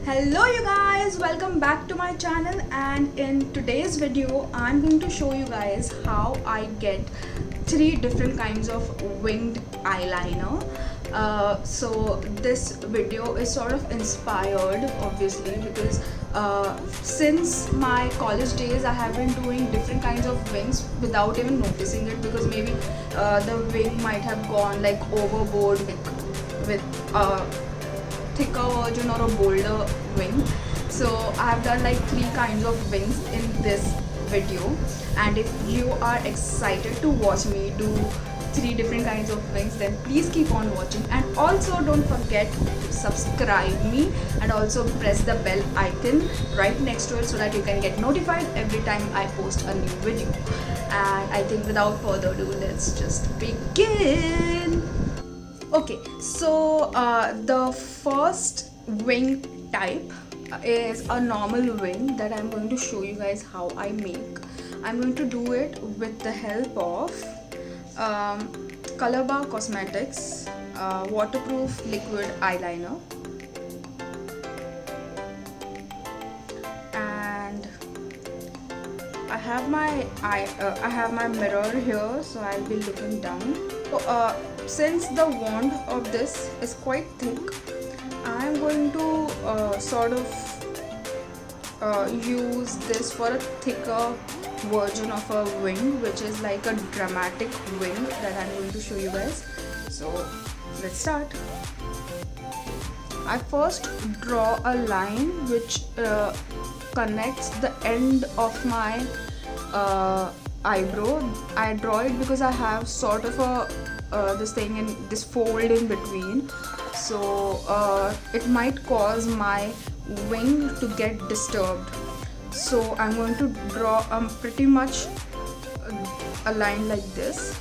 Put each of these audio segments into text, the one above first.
Hello you guys, welcome back to my channel, and in today's video I'm going to show you guys how I get three different kinds of winged eyeliner. So this video is sort of inspired obviously because since my college days I have been doing different kinds of wings without even noticing it, because maybe the wing might have gone like overboard with thicker version or a bolder wing. So I have done like three kinds of wings in this video, and if you are excited to watch me do three different kinds of wings, then please keep on watching, and also don't forget to subscribe me and also press the bell icon right next to it so that you can get notified every time I post a new video. And I think without further ado, let's just begin. Okay, so the first wing type is a normal wing that I'm going to show you guys how I make. I'm going to do it with the help of Color Bar Cosmetics waterproof liquid eyeliner, and I have my mirror here, so I'll be looking down. So, since the wand of this is quite thick, I am going to sort of use this for a thicker version of a wing, which is like a dramatic wing that I'm going to show you guys. So let's start. I first draw a line which connects the end of my eyebrow. I draw it because I have sort of a this thing in this fold in between, so it might cause my wing to get disturbed. So I'm going to draw pretty much a line like this.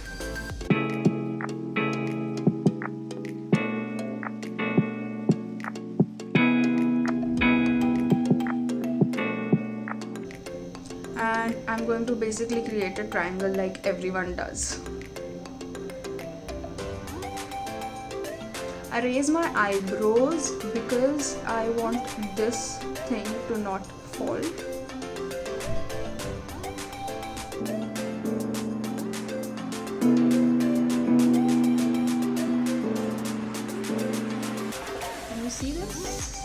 And I'm going to basically create a triangle like everyone does. I raise my eyebrows because I want this thing to not fall. Can you see this?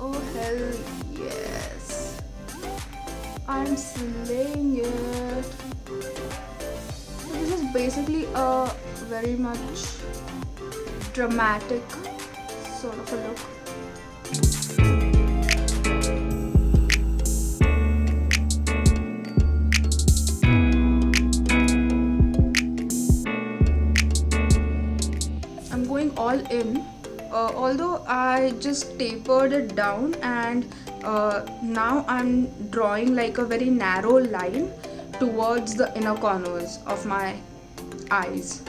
Oh hell yes! I'm slaying it. This is basically a very much dramatic sort of a look. I'm going all in, although I just tapered it down, and now I'm drawing like a very narrow line towards the inner corners of my eyes.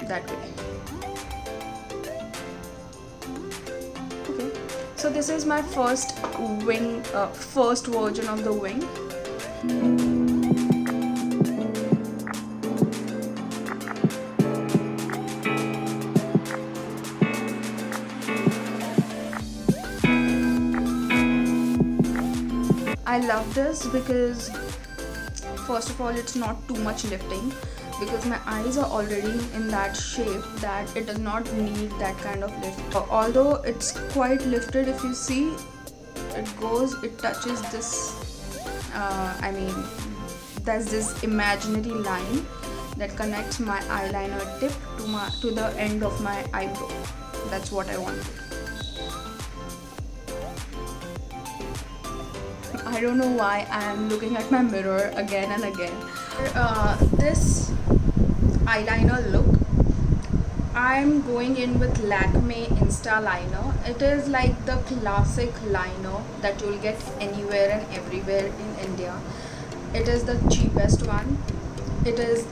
That way. Okay, so this is my first wing, first version of the wing. I love this because first of all, it's not too much lifting, because my eyes are already in that shape that it does not need that kind of lift. Although it's quite lifted, if you see, it touches this, I mean, there's this imaginary line that connects my eyeliner tip to the end of my eyebrow. That's what I want. I don't know why I am looking at my mirror again and again. This eyeliner look, I'm going in with Lakme Insta liner. It is like the classic liner that you'll get anywhere and everywhere in India. It is the cheapest one. It is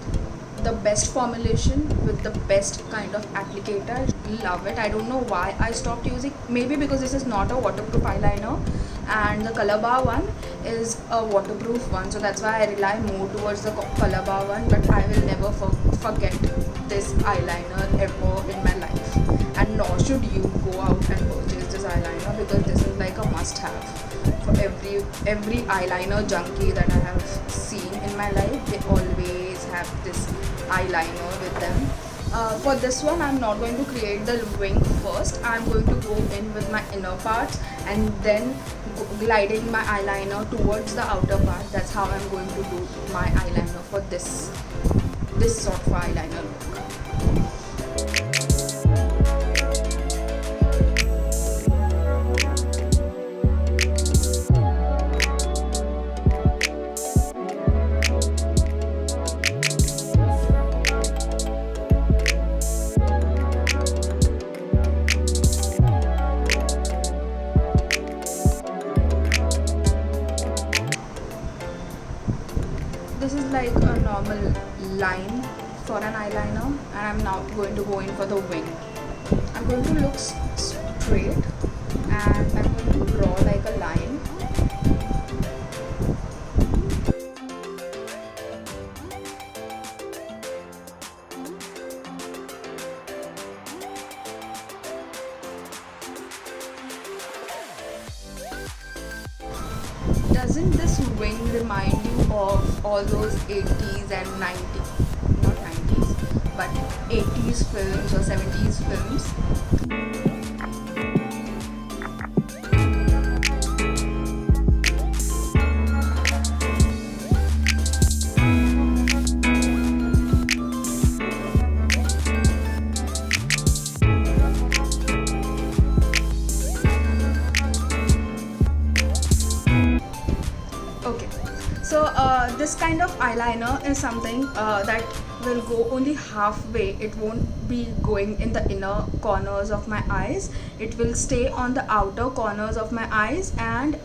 the best formulation with the best kind of applicator. Love it. I don't know why I stopped using, maybe because this is not a waterproof eyeliner, and the Color Bar one is a waterproof one, so that's why I rely more towards the Color Bar one, but I will never forget this eyeliner ever in my life, and nor should you go out and purchase this eyeliner, because this is like a must have for every eyeliner junkie that I have seen in my life. They always have this eyeliner with them. For this one, I'm not going to create the wing first. I'm going to go in with my inner parts and then gliding my eyeliner towards the outer part. That's how I'm going to do my eyeliner for this sort of eyeliner look. This is like a normal line for an eyeliner, and I'm now going to go in for the wing. I'm going to look straight and I'm going to draw like a line. Doesn't this wing remind you of all those 80s and 90s, not 90s, but 80s films or 70s films? Okay, so this kind of eyeliner is something that will go only halfway. It won't be going in the inner corners of my eyes. It will stay on the outer corners of my eyes and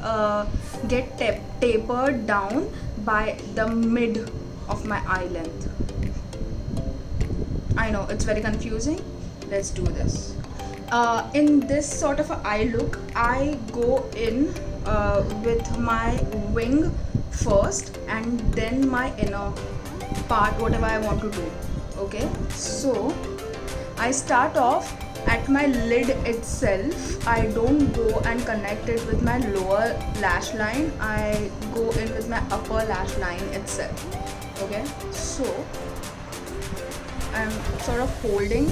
get tapered down by the mid of my eye length. I know it's very confusing. Let's do this. In this sort of an eye look, I go in with my wing first and then my inner part, whatever I want to do. Okay, so I start off at my lid itself. I don't go and connect it with my lower lash line. I go in with my upper lash line itself. Okay, so I'm sort of holding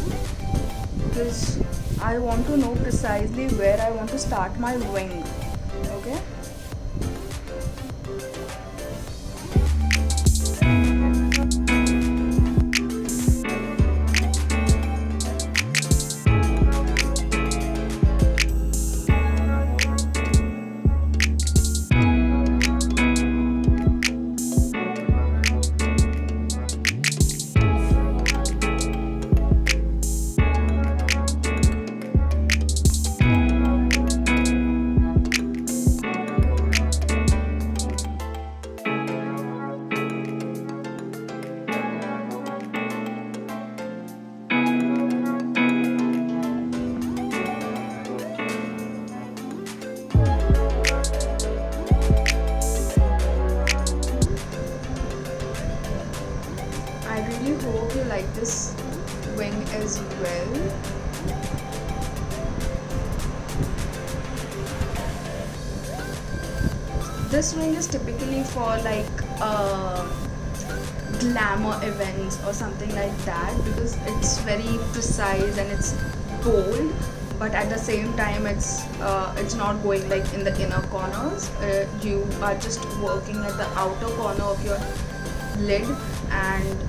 because I want to know precisely where I want to start my wing. Okay. I really hope you like this wing as well. This wing is typically for like glamour events or something like that, because it's very precise and it's bold, but at the same time it's not going like in the inner corners. You are just working at the outer corner of your lid, and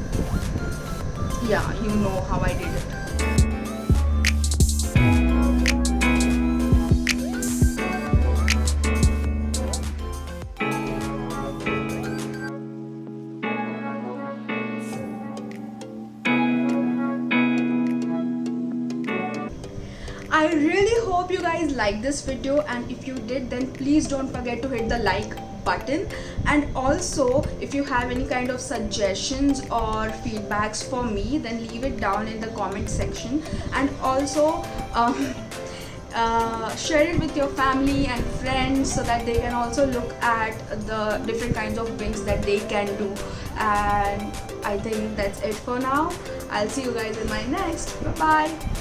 yeah, you know how I did it. I really hope you guys liked this video, and if you did, then please don't forget to hit the like button. And also, if you have any kind of suggestions or feedbacks for me, then leave it down in the comment section. And also share it with your family and friends so that they can also look at the different kinds of wings that they can do. And I think that's it for now. I'll see you guys in my next. Bye bye.